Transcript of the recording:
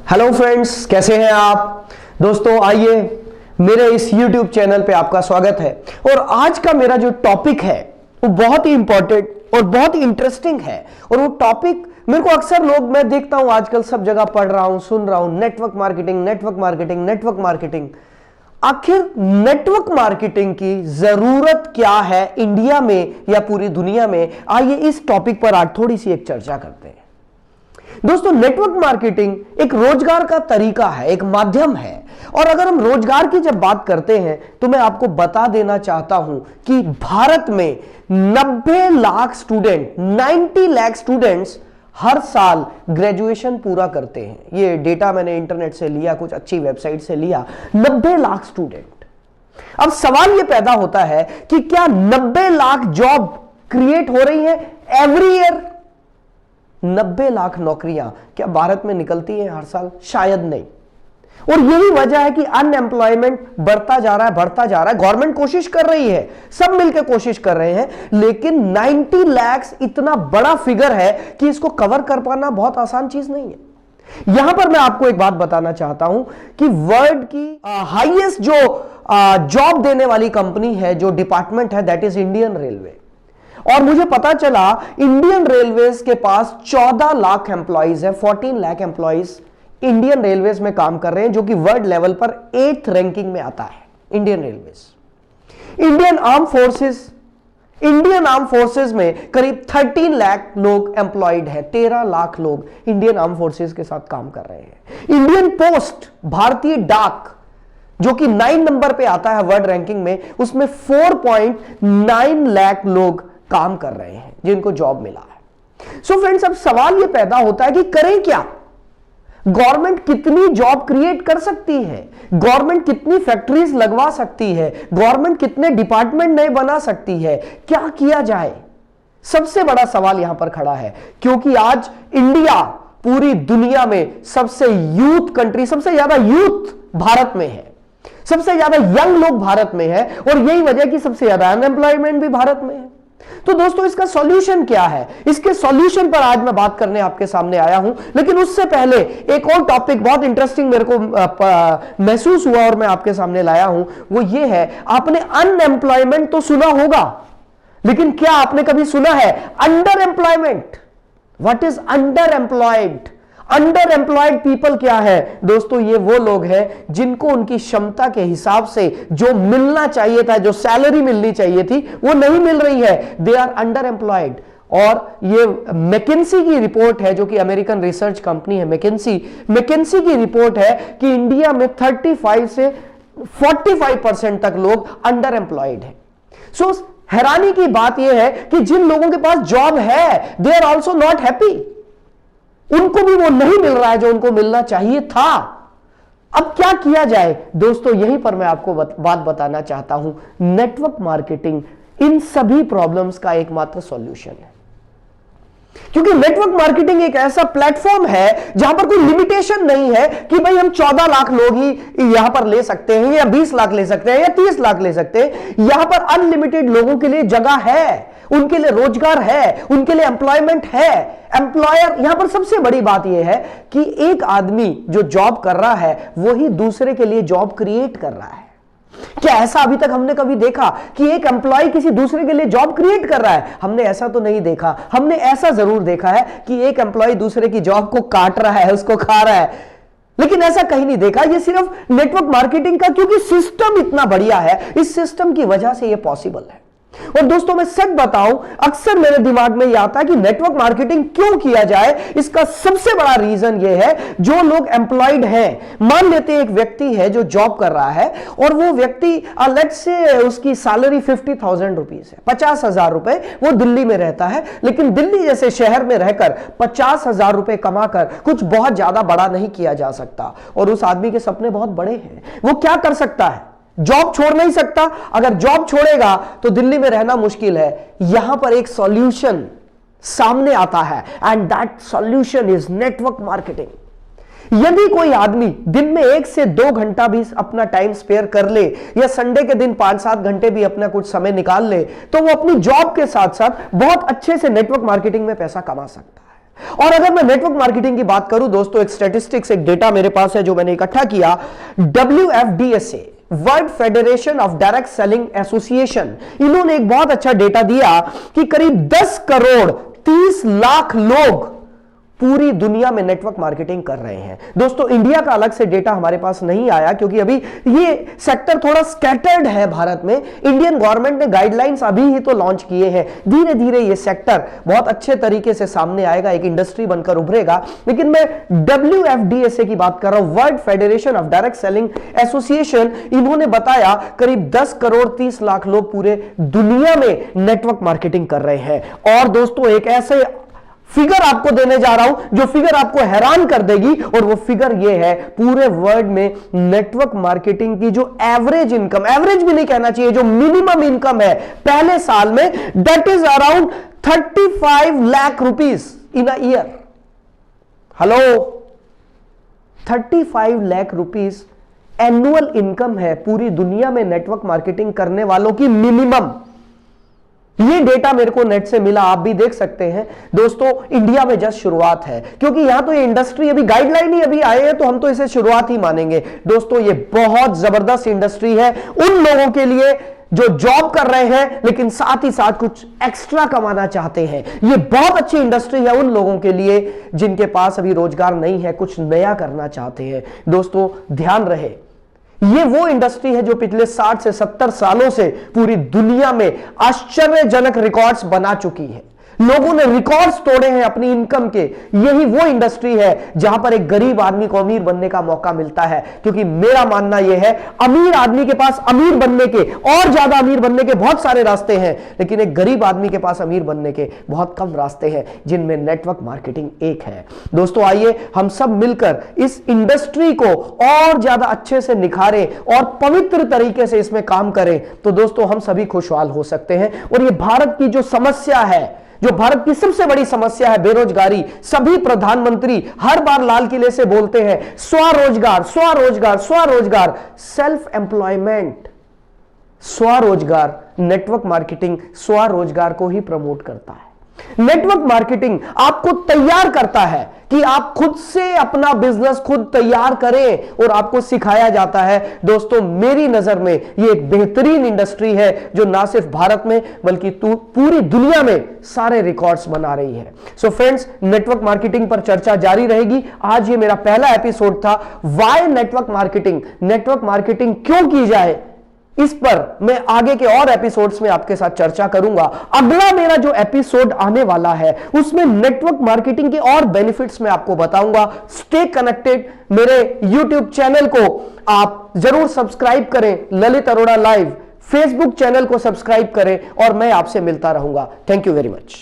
Hello friends, कैसे हैं आप दोस्तों। आइए मेरे इस YouTube चैनल पे आपका स्वागत है। और आज का मेरा जो टॉपिक है वो बहुत ही इंपॉर्टेंट और बहुत ही इंटरेस्टिंग है। और वो टॉपिक मेरे को अक्सर लोग, मैं देखता हूं आजकल सब जगह पढ़ रहा हूं, सुन रहा हूं, network marketing, network marketing, network marketing. आखिर नेटवर्क मार्केटिंग की जरूरत क्या है इंडिया में या पूरी दुनिया में? आइए इस टॉपिक पर आज थोड़ी सी एक चर्चा करते हैं। दोस्तों, नेटवर्क मार्केटिंग एक रोजगार का तरीका है, एक माध्यम है। और अगर हम रोजगार की जब बात करते हैं तो मैं आपको बता देना चाहता हूं कि भारत में 90 लाख स्टूडेंट, 90 लाख स्टूडेंट्स हर साल ग्रेजुएशन पूरा करते हैं। ये डेटा मैंने इंटरनेट से लिया, कुछ अच्छी वेबसाइट से लिया। 90 लाख स्टूडेंट। अब सवाल ये पैदा होता है कि क्या 90 लाख जॉब क्रिएट हो रही है एवरी ईयर? 90 लाख नौकरियां क्या भारत में निकलती हैं हर साल? शायद नहीं। और यही वजह है कि अनएम्प्लॉयमेंट बढ़ता जा रहा है, बढ़ता जा रहा है। गवर्नमेंट कोशिश कर रही है, सब मिलकर कोशिश कर रहे हैं, लेकिन 90 लाख इतना बड़ा फिगर है कि इसको कवर कर पाना बहुत आसान चीज नहीं है। यहां पर मैं आपको एक बात बताना चाहता हूं कि वर्ल्ड की हाईएस्ट जो जॉब देने वाली कंपनी है, जो डिपार्टमेंट है, दैट इज इंडियन रेलवे। और मुझे पता चला इंडियन रेलवेज के पास 14 लाख एम्प्लॉइज है, 14 लाख एम्प्लॉइज इंडियन रेलवेज में काम कर रहे हैं, जो कि वर्ल्ड लेवल पर 8th रैंकिंग में आता है। Indian railways, Indian arm forces में करीब 13 लाख लोग एम्प्लॉयड है। 13 लाख लोग इंडियन आर्म फोर्सेस के साथ काम कर रहे हैं। इंडियन पोस्ट, भारतीय डाक, जो कि 9 नंबर पे आता है वर्ल्ड रैंकिंग में, उसमें 4.9 लाख लोग काम कर रहे हैं जिनको जॉब मिला है। सो फ्रेंड्स, अब सवाल यह पैदा होता है कि करें क्या? गवर्नमेंट कितनी जॉब क्रिएट कर सकती है? गवर्नमेंट कितनी फैक्ट्रीज लगवा सकती है? गवर्नमेंट कितने डिपार्टमेंट नए बना सकती है? क्या किया जाए? सबसे बड़ा सवाल यहां पर खड़ा है, क्योंकि आज इंडिया पूरी दुनिया में सबसे यूथ कंट्री, सबसे ज्यादा यूथ भारत में है, सबसे ज्यादा यंग लोग भारत में है, और यही वजह कि सबसे ज्यादा अनएम्प्लॉयमेंट भी भारत में है। तो दोस्तों, इसका सॉल्यूशन क्या है? इसके सॉल्यूशन पर आज मैं बात करने आपके सामने आया हूं। लेकिन उससे पहले एक और टॉपिक बहुत इंटरेस्टिंग मेरे को महसूस हुआ और मैं आपके सामने लाया हूं। वो ये है, आपने अनएम्प्लॉयमेंट तो सुना होगा, लेकिन क्या आपने कभी सुना है under employment? What is under employed? Under employed people क्या है? दोस्तों, ये वो लोग हैं जिनको उनकी क्षमता के हिसाब से जो मिलना चाहिए था, जो सैलरी मिलनी चाहिए थी, वो नहीं मिल रही है। They are underemployed. और ये मैकेंसी की रिपोर्ट है, जो कि अमेरिकन रिसर्च कंपनी है मैकेंसी की रिपोर्ट है कि इंडिया में 35 से 45% तक लोग अंडर एम्प्लॉयड है। सो हैरानी की बात यह है कि जिन लोगों के पास जॉब है, they are also not happy. उनको भी वो नहीं मिल रहा है जो उनको मिलना चाहिए था। अब क्या किया जाए? दोस्तों, यहीं पर मैं आपको बात बताना चाहता हूं। नेटवर्क मार्केटिंग इन सभी प्रॉब्लम्स का एकमात्र सॉल्यूशन है, क्योंकि नेटवर्क मार्केटिंग एक ऐसा प्लेटफॉर्म है जहां पर कोई लिमिटेशन नहीं है कि भाई हम 14 लाख लोग ही यहां पर ले सकते हैं, या 20 लाख ले सकते हैं, या 30 लाख ले सकते हैं। यहां पर अनलिमिटेड लोगों के लिए जगह है, उनके लिए रोजगार है, उनके लिए एम्प्लॉयमेंट है। एम्प्लॉयर, यहां पर सबसे बड़ी बात यह है कि एक आदमी जो जॉब कर रहा है वही दूसरे के लिए जॉब क्रिएट कर रहा है। क्या ऐसा अभी तक हमने कभी देखा कि एक एम्प्लॉय किसी दूसरे के लिए जॉब क्रिएट कर रहा है? हमने ऐसा तो नहीं देखा। हमने ऐसा जरूर देखा है कि एक एम्प्लॉय दूसरे की जॉब को काट रहा है, उसको खा रहा है, लेकिन ऐसा कहीं नहीं देखा। ये सिर्फ नेटवर्क मार्केटिंग का, क्योंकि सिस्टम इतना बढ़िया है, इस सिस्टम की वजह से यह पॉसिबल है। और दोस्तों, मैं सच बताऊं, अक्सर मेरे दिमाग में यह आता है कि नेटवर्क मार्केटिंग क्यों किया जाए। इसका सबसे बड़ा रीजन यह है, जो लोग एम्प्लॉयड हैं, मान लेते हैं एक व्यक्ति है जो जॉब कर रहा है, और वो व्यक्ति लेट्स से उसकी सैलरी 50,000 रुपीज है, 50,000 रुपए। वो दिल्ली में रहता है, लेकिन दिल्ली जैसे शहर में रहकर 50,000 रुपए कमाकर कुछ बहुत ज्यादा बड़ा नहीं किया जा सकता। और उस आदमी के सपने बहुत बड़े हैं। वो क्या कर सकता है? जॉब छोड़ नहीं सकता। अगर जॉब छोड़ेगा तो दिल्ली में रहना मुश्किल है। यहां पर एक सॉल्यूशन सामने आता है, and that solution is network marketing. यदि कोई आदमी दिन में 1 से 2 घंटा भी अपना टाइम स्पेयर कर ले, या संडे के दिन 5-7 घंटे भी अपना कुछ समय निकाल ले, तो वो अपनी जॉब के साथ साथ बहुत अच्छे से नेटवर्क मार्केटिंग में पैसा कमा सकता है। और अगर मैं नेटवर्क मार्केटिंग की बात करूं दोस्तों, एक स्टैटिस्टिक्स, एक डेटा मेरे पास है जो मैंने इकट्ठा किया। WFDSA, world federation of direct selling association, इन्होंने एक बहुत अच्छा डेटा दिया कि करीब 10 करोड़ 30 लाख लोग पूरी दुनिया में नेटवर्क मार्केटिंग कर रहे हैं। दोस्तों इंडिया का अलग से डेटा हमारे पास नहीं आया क्योंकि अभी ये सेक्टर थोड़ा स्कैटर्ड है भारत में। इंडियन गवर्नमेंट ने गाइडलाइंस अभी ही तो लॉन्च किए हैं, धीरे धीरे ये सेक्टर बहुत अच्छे तरीके से सामने आएगा, एक इंडस्ट्री बनकर उभरेगा। लेकिन मैं WFDSA की बात कर रहा हूं, world federation of direct selling association, इन्होंने बताया करीब 10 करोड़ 30 लाख लोग पूरे दुनिया में नेटवर्क मार्केटिंग कर रहे हैं। और दोस्तों एक ऐसे फिगर आपको देने जा रहा हूं जो फिगर आपको हैरान कर देगी, और वो फिगर ये है, पूरे वर्ल्ड में नेटवर्क मार्केटिंग की जो एवरेज इनकम, एवरेज भी नहीं कहना चाहिए, जो मिनिमम इनकम है पहले साल में, that is around 35 lakh rupees in a year. Hello, 35 lakh rupees annual income है पूरी दुनिया में नेटवर्क मार्केटिंग करने वालों की मिनिमम। ये डेटा मेरे को नेट से मिला, आप भी देख सकते हैं। दोस्तों इंडिया में जस्ट शुरुआत है, क्योंकि यहां तो ये इंडस्ट्री अभी गाइडलाइन ही अभी आए हैं, तो हम तो इसे शुरुआत ही मानेंगे। दोस्तों ये बहुत जबरदस्त इंडस्ट्री है उन लोगों के लिए जो जॉब कर रहे हैं लेकिन साथ ही साथ कुछ एक्स्ट्रा कमाना चाहते हैं। ये बहुत अच्छी इंडस्ट्री है उन लोगों के लिए जिनके पास अभी रोजगार नहीं है, कुछ नया करना चाहते हैं। दोस्तों ध्यान रहे, ये वो इंडस्ट्री है जो पिछले 60 से 70 सालों से पूरी दुनिया में आश्चर्यजनक रिकॉर्ड्स बना चुकी है। लोगों ने रिकॉर्ड्स तोड़े हैं अपनी इनकम के। यही वो इंडस्ट्री है जहां पर एक गरीब आदमी को अमीर बनने का मौका मिलता है, क्योंकि मेरा मानना यह है अमीर आदमी के पास अमीर बनने के और ज्यादा अमीर बनने के बहुत सारे रास्ते हैं, लेकिन एक गरीब आदमी के पास अमीर बनने के बहुत कम रास्ते हैं, जिनमें नेटवर्क मार्केटिंग एक है। दोस्तों आइए हम सब मिलकर इस इंडस्ट्री को और ज्यादा अच्छे से निखारें और पवित्र तरीके से इसमें काम करें, तो दोस्तों हम सभी खुशहाल हो सकते हैं। और ये भारत की जो समस्या है, जो भारत की सबसे बड़ी समस्या है, बेरोजगारी, सभी प्रधानमंत्री हर बार लाल किले से बोलते हैं स्वरोजगार स्वरोजगार स्वरोजगार, सेल्फ एम्प्लॉयमेंट, स्वरोजगार। नेटवर्क मार्केटिंग स्वरोजगार को ही प्रमोट करता है। नेटवर्क मार्केटिंग आपको तैयार करता है कि आप खुद से अपना बिजनेस खुद तैयार करें, और आपको सिखाया जाता है। दोस्तों मेरी नजर में ये एक बेहतरीन इंडस्ट्री है जो ना सिर्फ भारत में बल्कि पूरी दुनिया में सारे रिकॉर्ड्स बना रही है। सो फ्रेंड्स, नेटवर्क मार्केटिंग पर चर्चा जारी रहेगी। आज ये मेरा पहला एपिसोड था, why network marketing, network marketing क्यों की जाए, इस पर मैं आगे के और एपिसोड्स में आपके साथ चर्चा करूंगा। अगला मेरा जो एपिसोड आने वाला है उसमें नेटवर्क मार्केटिंग के और बेनिफिट्स मैं आपको बताऊंगा। स्टे कनेक्टेड, मेरे YouTube चैनल को आप जरूर सब्सक्राइब करें, Lalit Arora live, Facebook channel को सब्सक्राइब करें, और मैं आपसे मिलता रहूंगा। Thank you very much.